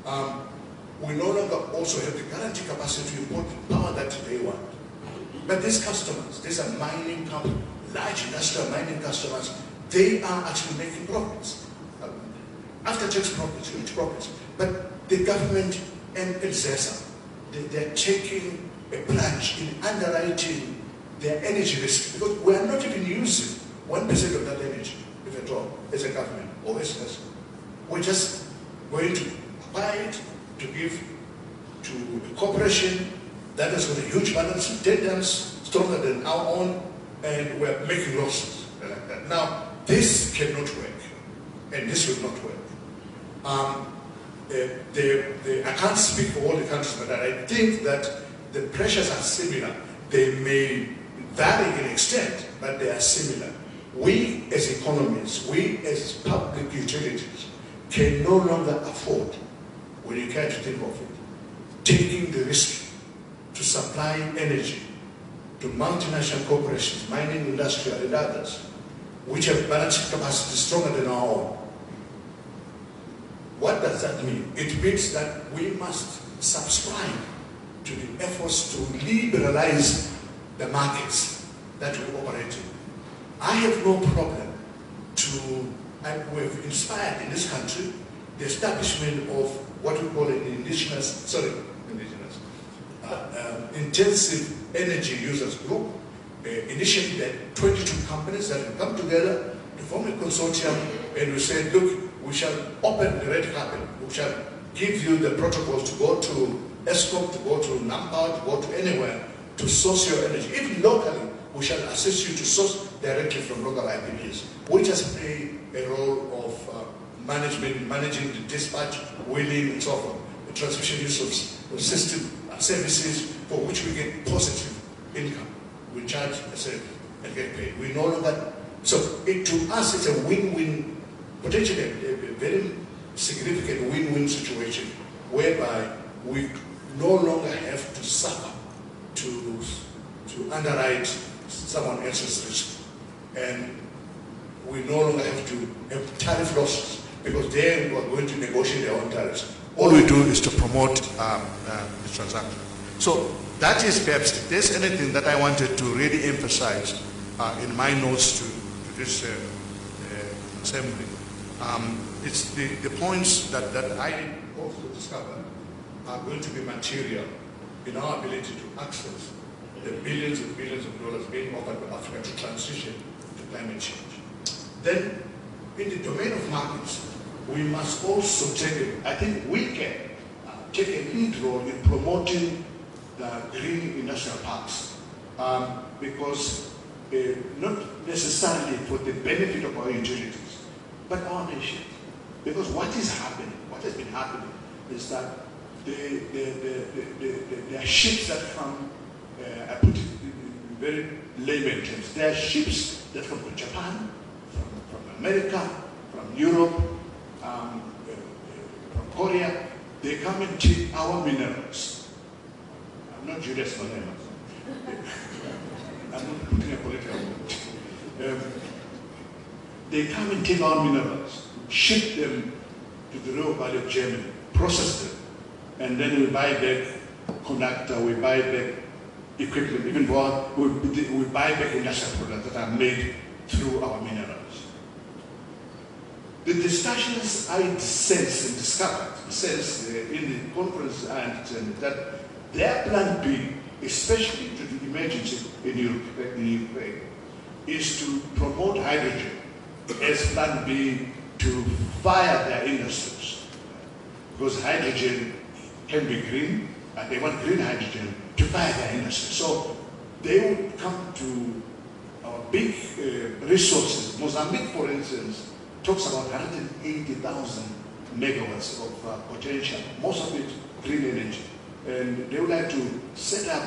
We no longer also have the guarantee capacity to import the power that they want. But these customers, these are mining companies, large industrial mining customers, they are actually making profits. After-tax profits, huge profits. But the government and ZESA, they're taking a plunge in underwriting their energy risk, because we are not even using 1% of that energy, if at all, as a government or as ZESA. We're just going to buy it, to give to a corporation that has got a huge balance sheet, 10 times stronger than our own, and we're making losses. Now, this cannot work, and this will not work. I can't speak for all the countries, but I think that the pressures are similar. They may vary in extent, but they are similar. We as economies, we as public utilities, can no longer afford, when you care to think of it, taking the risk to supply energy to multinational corporations, mining, industrial, and others, which have balance sheet capacity stronger than our own. What does that mean? It means that we must subscribe to the efforts to liberalize the markets that we operate in. I have no problem we've inspired in this country the establishment of what we call an intensive energy users group. Initially, there are 22 companies that will come together to form a consortium, and we said, look, we shall open the red carpet. We shall give you the protocols to go to EXCO, to go to NAMPA, to go to anywhere to source your energy. Even locally, we shall assist you to source directly from local IPPs. We just play a role of managing the dispatch, wheeling, and so forth, the transmission use of system services for which we get positive income. We charge a service and get paid. We no longer, so to us it's a win-win, potentially a very significant win-win situation, whereby we no longer have to suffer to underwrite someone else's risk, and we no longer have to have tariff losses, because they are going to negotiate their own tariffs. All we do is to promote the transaction. So that is perhaps, if there's anything that I wanted to really emphasize in my notes to this assembly, it's the points that I also discovered are going to be material in our ability to access the billions and billions of dollars being offered by Africa to transition to climate change. Then, in the domain of markets, we must also I think we can take a lead role in promoting the green industrial parks, because not necessarily for the benefit of our utilities, but our nation. Because what has been happening is that there are ships that come, I put it in very layman terms, there are ships that come from Japan, from America, from Europe, from Korea. They come and take our minerals. I'm not Julius Malema. I'm not putting a political word. They come and take our minerals, ship them to the Ruhr Valley of Germany, process them, and then we buy back conductor, we buy back equipment, even more, we buy back industrial products that are made through our minerals. The discussions I sense and discovered, in the conference I understand that their plan B, especially to the emergency in Ukraine, is to promote hydrogen as plan B to fire their industries. Because hydrogen can be green, and they want green hydrogen to fire their industry. So they would come to our big resources. Mozambique, for instance, talks about 180,000 megawatts of potential, most of it green energy. And they would like to set up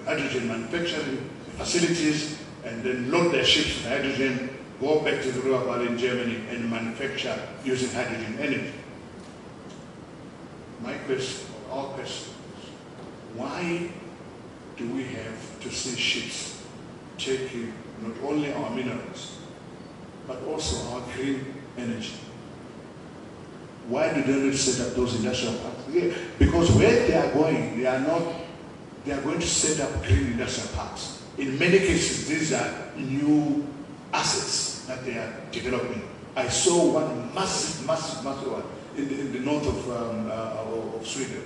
hydrogen manufacturing facilities and then load their ships with hydrogen, go back to the Ruhr Valley in Germany and manufacture using hydrogen energy. My question, or our question is, why do we have to see ships taking not only our minerals, but also our green energy? Why do they need to set up those industrial parks? Yeah, because where they are going, they are going to set up green industrial parks. In many cases, these are new assets that they are developing. I saw one massive one in the north of Sweden.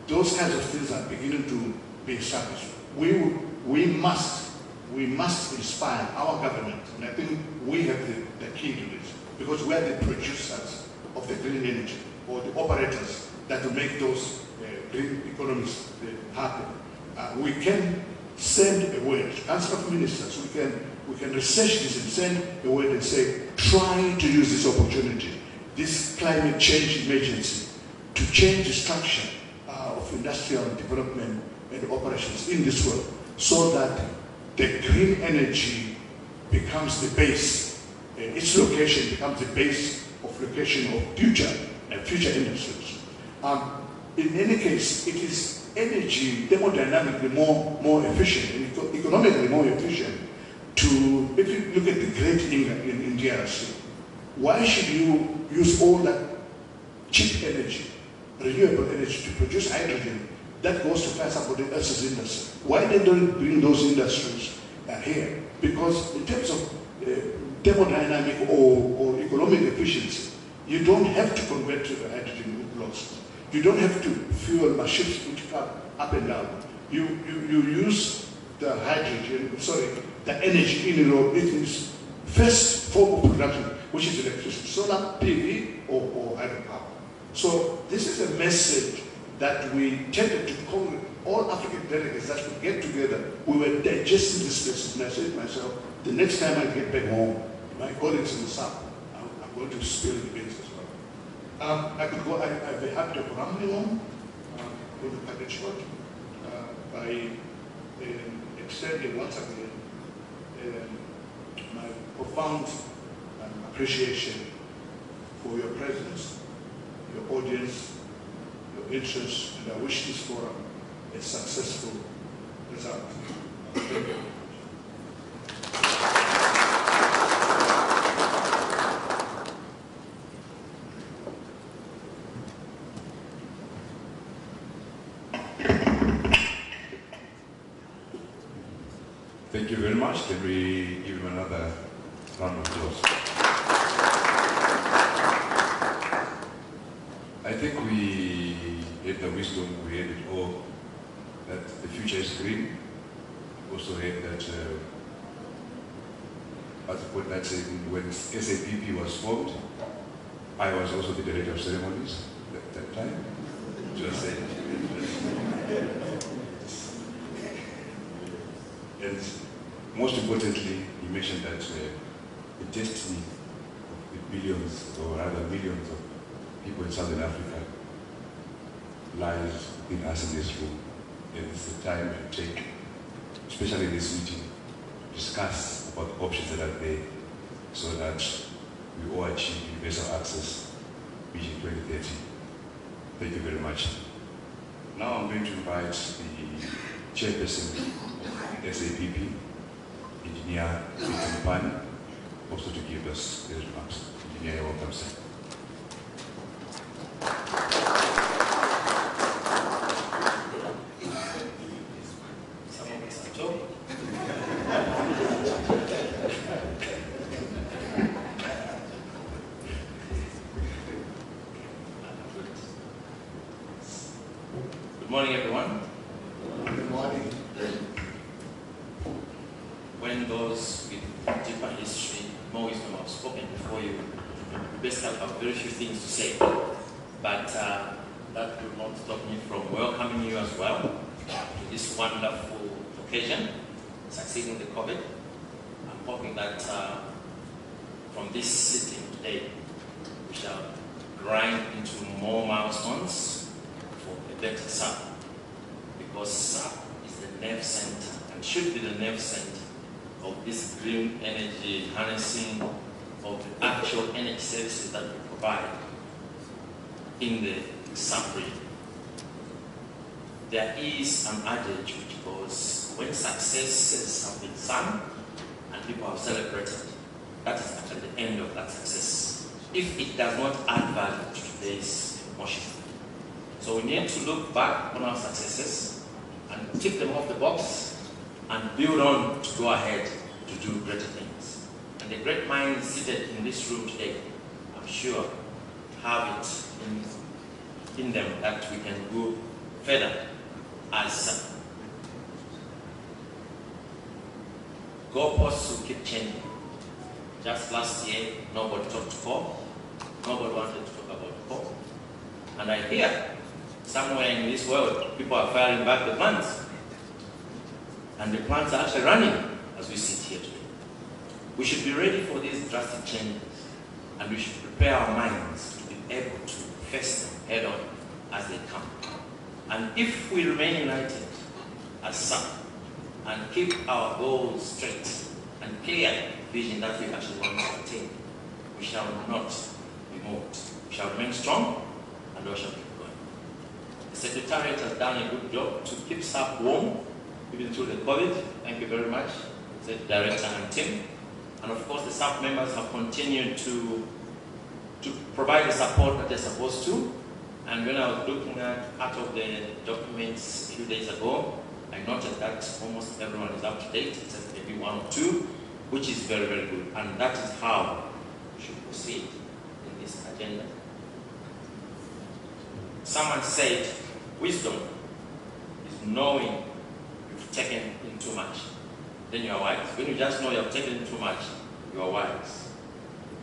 Those kinds of things are beginning to be established. We must inspire our government, and I think we have the key to this, because we are the producers of the green energy, or the operators that will make those green economies happen. We can send a word, Council of Ministers, we can research this and send a word and say, try to use this opportunity, this climate change emergency, to change the structure of industrial development and operations in this world, so that the green energy becomes the base, its location becomes the base of location of future industries. In any case, it is energy thermodynamically more efficient and economically more efficient to, if you look at the great in DRC, why should you use all that cheap energy, renewable energy, to produce hydrogen that goes to fire somebody else's industry? Why they don't bring those industries here? Because in terms of thermodynamic or economic efficiency, you don't have to convert to the hydrogen with losses. You don't have to fuel machines which come up and down. You use the the energy in its first form of production, which is electricity, solar, PV, or hydropower. So this is a message that we tended to call all African delegates that would get together. We were digesting this message, and I said to myself, the next time I get back home, my colleagues in the SAPP, I'm going to spill the beans as well. I could go, I'd be happy to rambling on, with the package short, by extending once again my profound appreciation for your presence, your audience, your interest, and I wish this forum a successful result. Thank you. Thank you very much. Can we give him another round of applause? I think we had the wisdom, we had it all, that the future is green. Also had that, at the point that when SAPP was formed, I was also the director of ceremonies at that time. Just saying. And most importantly, he mentioned that the destiny of the billions, or rather millions of people in Southern Africa lies in us in this room. And it's the time to take, especially in this meeting, to discuss about the options that are there so that we all achieve universal access Vision 2030. Thank you very much. Now I'm going to invite the chairperson of SAPP, Engineer Victor Pan, also to give us his remarks. Engineer, you're welcome, sir. Good morning, everyone. Good morning. When those with deeper history, more wisdom have spoken before you, you basically have very few things to say. But that will not stop me from welcoming you as well to this wonderful occasion, succeeding the COVID. I'm hoping that from this sitting today, we shall grind into more milestones for a better SAPP, because SAPP is the nerve center and should be the nerve center of this green energy harnessing of the actual energy services that we provide in the SAPP region. There is an adage which goes, when successes have been sung and people have celebrated, that is actually the end of that success. If it does not add value to today's motion. So we need to look back on our successes and tick them off the box and build on to go ahead to do greater things. And the great minds seated in this room today, I'm sure, have it in them that we can go further as SAPP. Goalposts will keep changing. Just last year, nobody talked core. Nobody wanted to talk about core. And I hear somewhere in this world, people are firing back the plants. And the plants are actually running as we sit here today. We should be ready for these drastic changes. And we should prepare our minds to be able to face them head on as they come. And if we remain united as SAPP and keep our goals straight and clear vision that we actually want to attain, we shall not be moved. We shall remain strong and we shall keep going. The Secretariat has done a good job to keep SAPP warm even through the COVID. Thank you very much, the Director and team. And of course the SAPP members have continued to provide the support that they're supposed to. And when I was looking at part of the documents a few days ago, I noted that almost everyone is up to date, except maybe one or two, which is very, very good. And that is how we should proceed in this agenda. Someone said, wisdom is knowing you've taken in too much. Then you are wise. When you just know you have taken in too much, you are wise.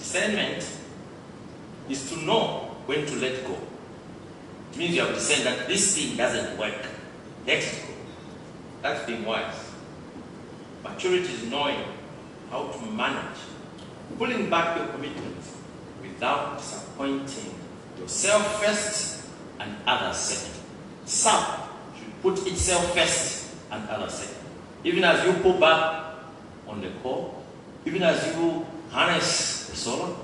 Discernment is to know when to let go. It means you have discerned that this thing doesn't work. Let it go. That's being wise. Maturity is knowing how to manage, pulling back your commitments without disappointing yourself first and others second. SAPP should put itself first and others second. Even as you pull back on the core, even as you harness the solar,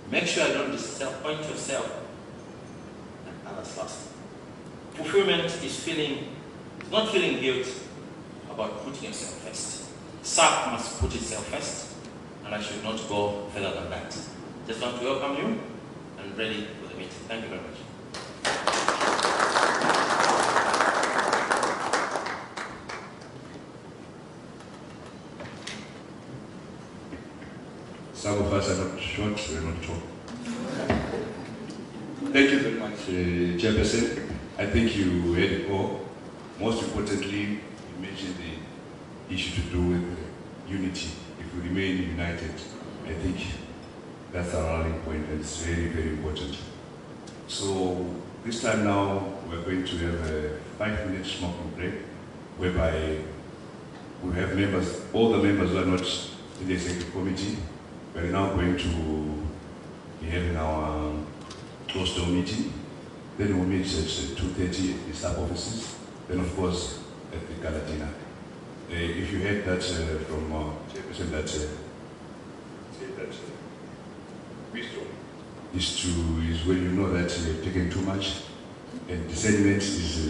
make sure you don't disappoint yourself and others last. Fulfillment is not feeling guilt about putting yourself first. SAPP must put itself first, and I should not go further than that. Just want to welcome you and ready for the meeting. Thank you very much. Some of us are not short, we're not tall. Thank you very much, Chairperson. I think you had it all. Most importantly, you mentioned the issue to do with unity. If we remain united, I think that's our rallying point, and it's very, very important. So this time now, we're going to have a 5-minute smoking break, whereby we have members, all the members who are not in the executive committee. We're now going to be having our closed door meeting. Then we'll meet at 2:30 at the SAPP offices. Then, of course, at the GATA dinner. If you heard that from Chairperson, that wisdom is when you know that you're taking too much, and discernment is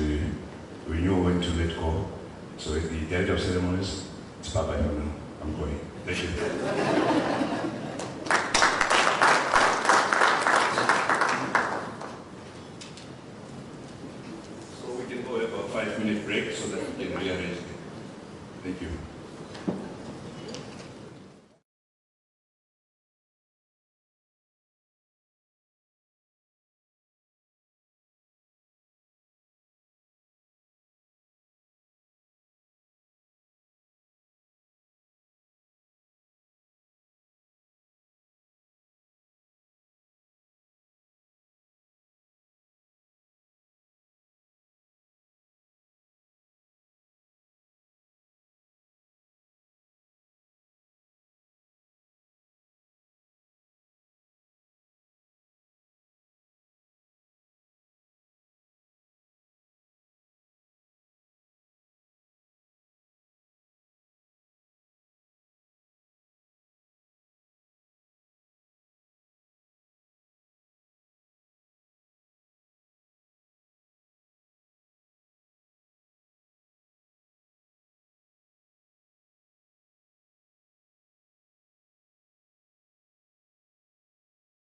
when you know when to let go. So, at the Director of Ceremonies, it's bye-bye for now. I'm going. Thank you. So we can go have a 5-minute break so that we can rearrange. Thank you.